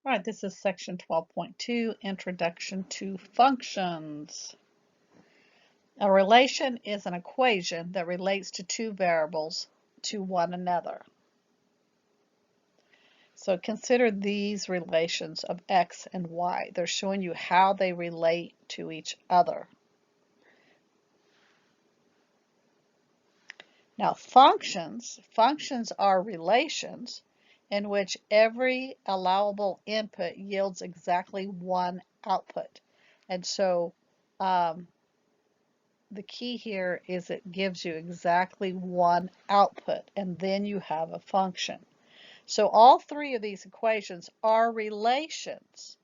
All right, this is section 12.2, Introduction to Functions. A relation is an equation that relates to two variables to one another. So consider these relations of x and y. They're showing you how they relate to each other. Now functions are relations in which every allowable input yields exactly one output. And so the key here is it gives you exactly one output, and then you have a function. So all three of these equations are relations,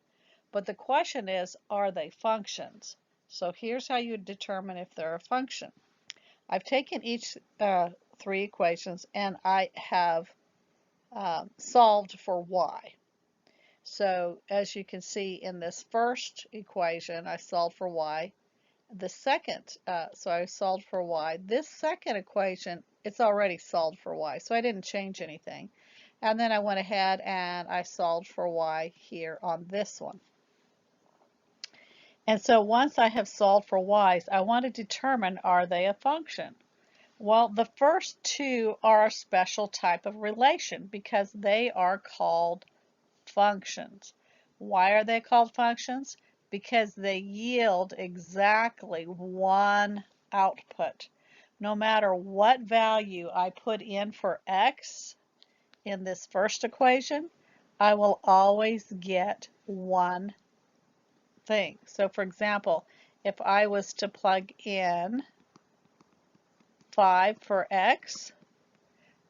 but the question is, are they functions? So here's how you determine if they're a function. I've taken each three equations and I have solved for y. So as you can see in this first equation, I solved for y. The second, so I solved for y. This second equation, it's already solved for y, so I didn't change anything. And then I went ahead and I solved for y here on this one. And so once I have solved for y's, I want to determine, are they a function? Well, the first two are a special type of relation because they are called functions. Why are they called functions? Because they yield exactly one output. No matter what value I put in for x in this first equation, I will always get one thing. So for example, if I was to plug in 5 for x,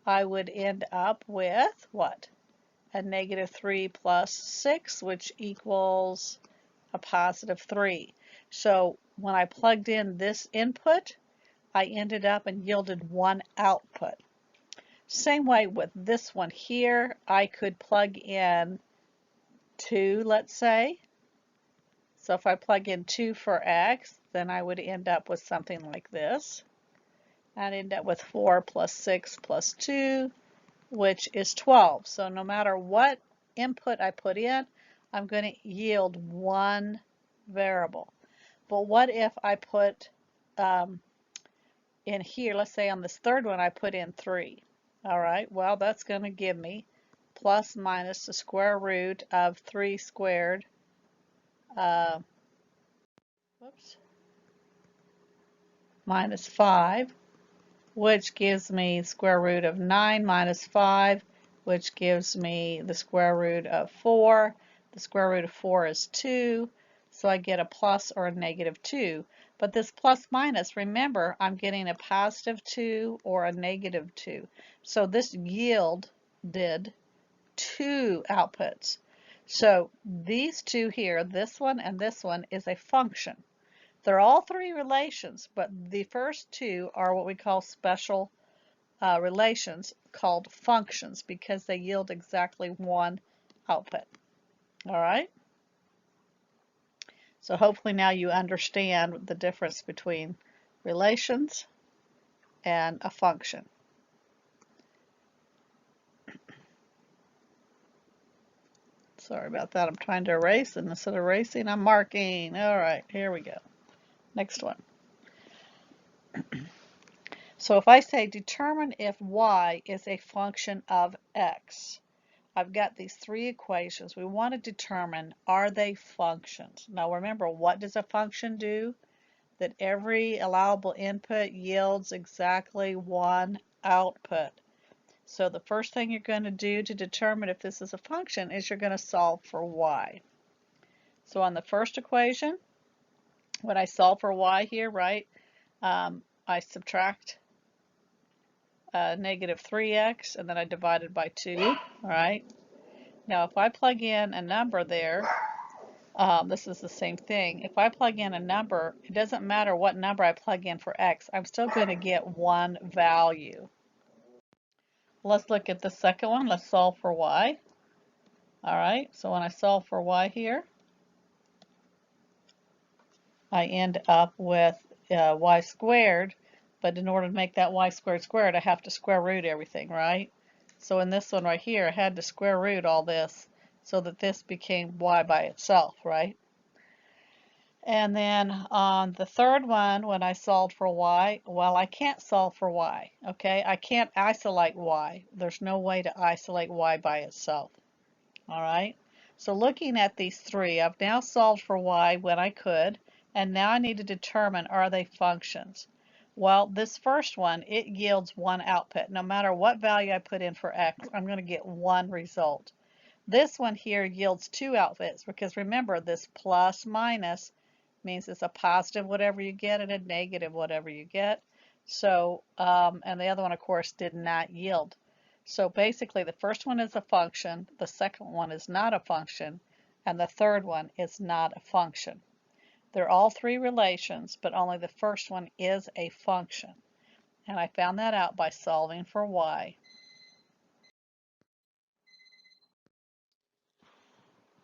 I would end up with what? A negative 3 plus 6, which equals a positive 3. So when I plugged in this input, I ended up and yielded one output. Same way with this one here, I could plug in 2, let's say. So if I plug in 2 for x, then I would end up with something like this. I'd end up with 4 plus 6 plus 2, which is 12. So no matter what input I put in, I'm going to yield one variable. But what if I put in here, let's say on this third one, I put in 3. All right, well, that's going to give me plus minus the square root of 3 squared, minus 5, which gives me square root of 9 minus 5, which gives me the square root of 4. The square root of 4 is 2, so I get a plus or a negative 2. But this plus minus, remember, I'm getting a positive 2 or a negative 2. So this yielded 2 outputs. So these two here, this one and this one, is a function. They're all three relations, but the first two are what we call special relations called functions because they yield exactly one output. All right? So hopefully now you understand the difference between relations and a function. Sorry about that. I'm trying to erase, and instead of erasing, I'm marking. All right, here we go. Next one. So if I say determine if y is a function of x, I've got these three equations. We want to determine, are they functions? Now remember, what does a function do? That every allowable input yields exactly one output. So the first thing you're going to do to determine if this is a function is you're going to solve for y. So on the first equation, when I solve for y here, right, I subtract negative 3x, and then I divide it by 2, all right? Now, if I plug in a number there, this is the same thing. If I plug in a number, it doesn't matter what number I plug in for x, I'm still going to get one value. Let's look at the second one. Let's solve for y. All right, so when I solve for y here, I end up with y squared, but in order to make that y squared squared, I have to square root everything, right? So in this one right here, I had to square root all this. so that this became y by itself, right? And then on the third one, when I solved for y, well, I can't solve for y, okay? I can't isolate y. There's no way to isolate y by itself, all right? So looking at these three, I've now solved for y when I could, and now I need to determine, are they functions? Well, this first one, it yields one output. No matter what value I put in for x, I'm going to get one result. This one here yields two outputs because remember, this plus minus means it's a positive whatever you get and a negative whatever you get. So, and the other one, of course, did not yield. So basically, the first one is a function, the second one is not a function, and the third one is not a function. They're all three relations, but only the first one is a function. And I found that out by solving for y.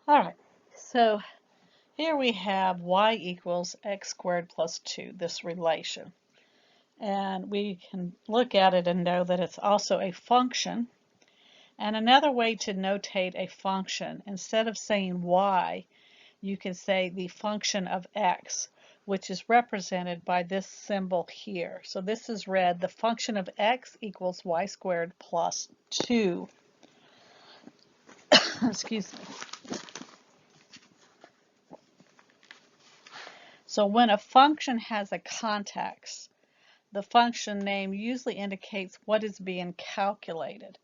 All right, so here we have y equals x squared plus 2, this relation. And we can look at it and know that it's also a function. And another way to notate a function, instead of saying y, you can say the function of x, which is represented by this symbol here. So this is read, the function of x equals y squared plus 2. Excuse me. So when a function has a context, the function name usually indicates what is being calculated.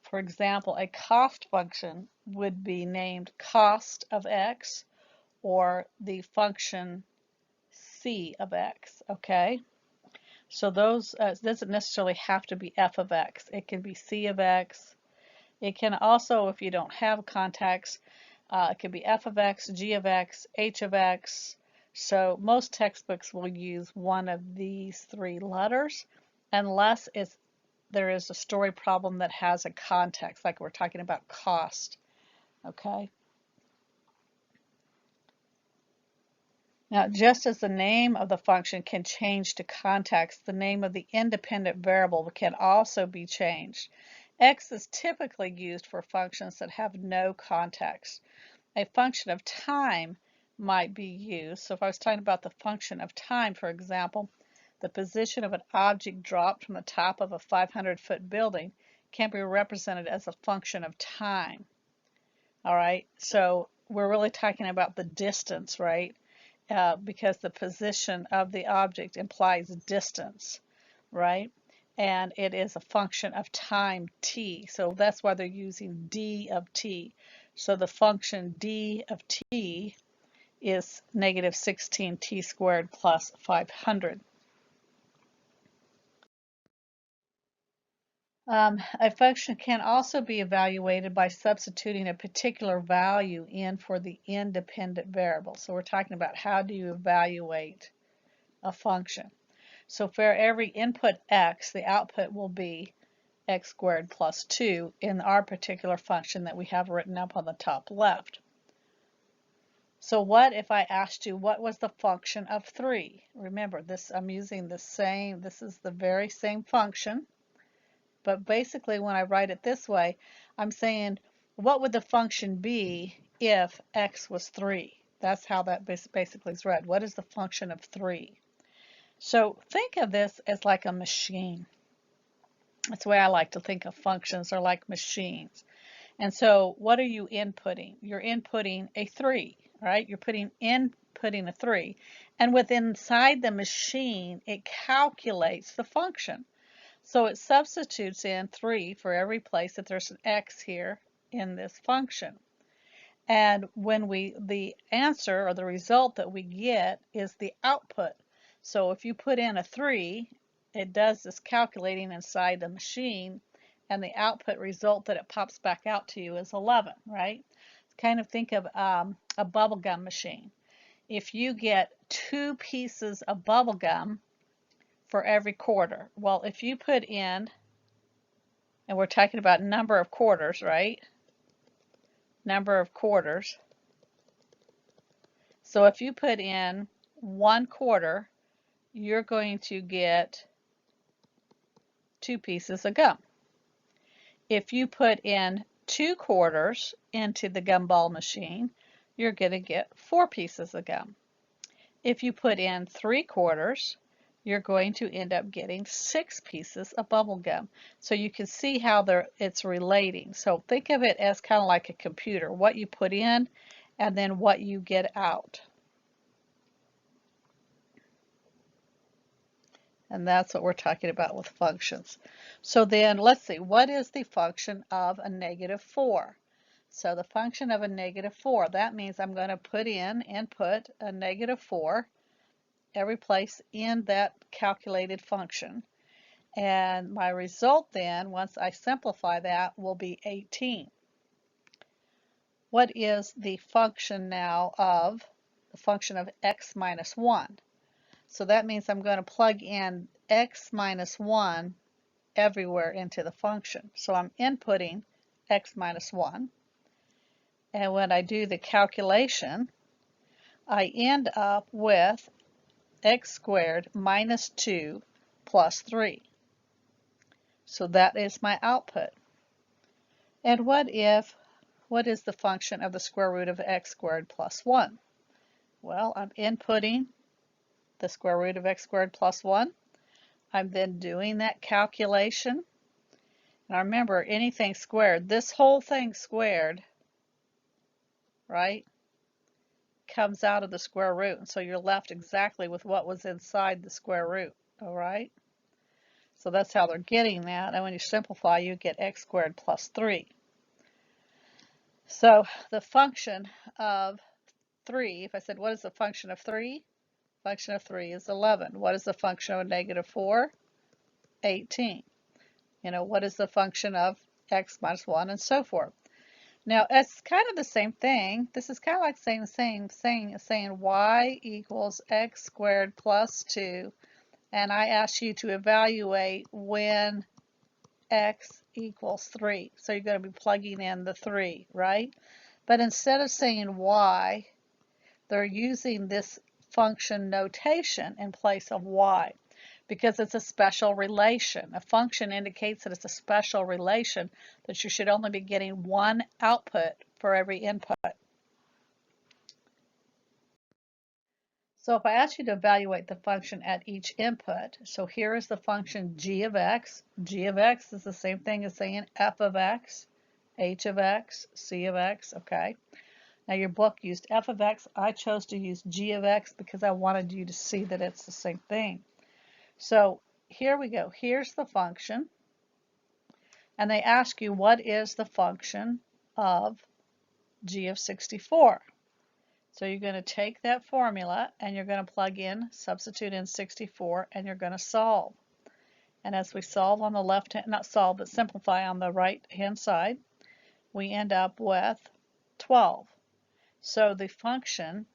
For example, a cost function would be named cost of x or the function c of x, okay? So those doesn't necessarily have to be f of x. It can be c of x. It can also, if you don't have context, it could be f of x, g of x, h of x. So most textbooks will use one of these three letters unless there is a story problem that has a context, like we're talking about cost, okay? Now, just as the name of the function can change to context, the name of the independent variable can also be changed. X is typically used for functions that have no context. A function of time might be used. So if I was talking about the function of time, for example, the position of an object dropped from the top of a 500-foot building can be represented as a function of time. All right, so we're really talking about the distance, right? Because the position of the object implies distance, right? And it is a function of time t, so that's why they're using d of t. So the function d of t is negative 16t squared plus 500. A function can also be evaluated by substituting a particular value in for the independent variable. So we're talking about how do you evaluate a function. So for every input x, the output will be x squared plus 2 in our particular function that we have written up on the top left. So what if I asked you what was the function of 3? Remember, this I'm using the same, this is the very same function. But basically, when I write it this way, I'm saying, what would the function be if x was 3? That's how that basically is read. What is the function of 3? So think of this as like a machine. That's the way I like to think of functions, are like machines. And so what are you inputting? You're inputting a 3, right? You're inputting a 3. And inside the machine, it calculates the function. So it substitutes in 3 for every place that there's an x here in this function. And when the answer or the result that we get is the output. So if you put in a 3, it does this calculating inside the machine, and the output result that it pops back out to you is 11, right? Kind of think of a bubble gum machine. If you get 2 pieces of bubble gum for every quarter. Well, if you put in, and we're talking about number of quarters, right? Number of quarters. So if you put in 1 quarter, you're going to get 2 pieces of gum. If you put in 2 quarters into the gumball machine, you're going to get 4 pieces of gum. If you put in 3 quarters, you're going to end up getting 6 pieces of bubble gum. So you can see how it's relating. So think of it as kind of like a computer, what you put in and then what you get out. And that's what we're talking about with functions. So then let's see, what is the function of a -4? So the function of a -4, that means I'm going to put in input a -4 every place in that calculated function. And my result then, once I simplify that, will be 18. What is the function now of the function of x minus 1? So that means I'm going to plug in x minus 1 everywhere into the function. So I'm inputting x minus 1. And when I do the calculation, I end up with x squared minus 2 plus 3. So that is my output. And what is the function of the square root of x squared plus 1? Well, I'm inputting the square root of x squared plus 1. I'm then doing that calculation. Now remember, anything squared, this whole thing squared, right, comes out of the square root. And so you're left exactly with what was inside the square root, all right? So that's how they're getting that. And when you simplify, you get x squared plus 3. So the function of 3, if I said, what is the function of 3? Function of 3 is 11. What is the function of a -4? 18. You know, what is the function of x minus 1, and so forth. Now, it's kind of the same thing. This is kind of like saying the same thing as saying y equals x squared plus 2, and I ask you to evaluate when x equals 3. So you're going to be plugging in the 3, right? But instead of saying y, they're using this function notation in place of y because it's a special relation. A function indicates that it's a special relation, that you should only be getting one output for every input. So if I ask you to evaluate the function at each input, so here is the function g of x. G of x is the same thing as saying f of x, h of x, c of x, okay? Now your book used f of x. I chose to use g of x because I wanted you to see that it's the same thing. So here we go. Here's the function. And they ask you, what is the function of g of 64? So you're going to take that formula and you're going to plug in, substitute in 64, and you're going to solve. And as we solve on the left hand, not solve, but simplify on the right hand side, we end up with 12. So the function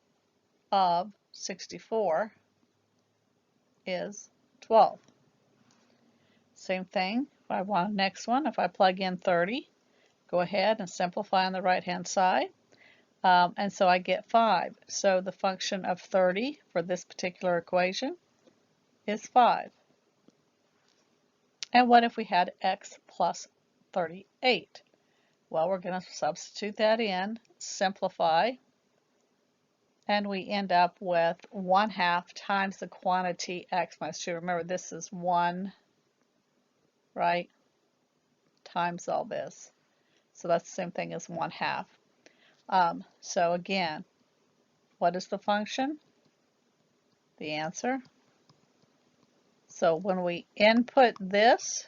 of 64 is 12. Same thing, if I want the next one, if I plug in 30, go ahead and simplify on the right hand side. And so I get 5. So the function of 30 for this particular equation is 5. And what if we had x plus 38? Well, we're going to substitute that in, simplify, and we end up with 1/2 times the quantity x minus 2. Remember, this is 1, right, times all this. So that's the same thing as 1/2. So again, what is the function? The answer. So when we input this,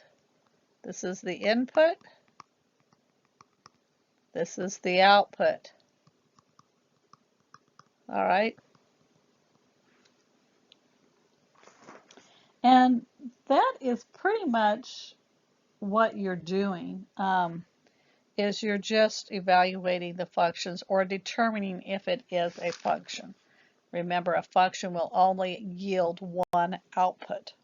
this is the input, this is the output. All right. And that is pretty much what you're doing, is you're just evaluating the functions or determining if it is a function. Remember, a function will only yield one output.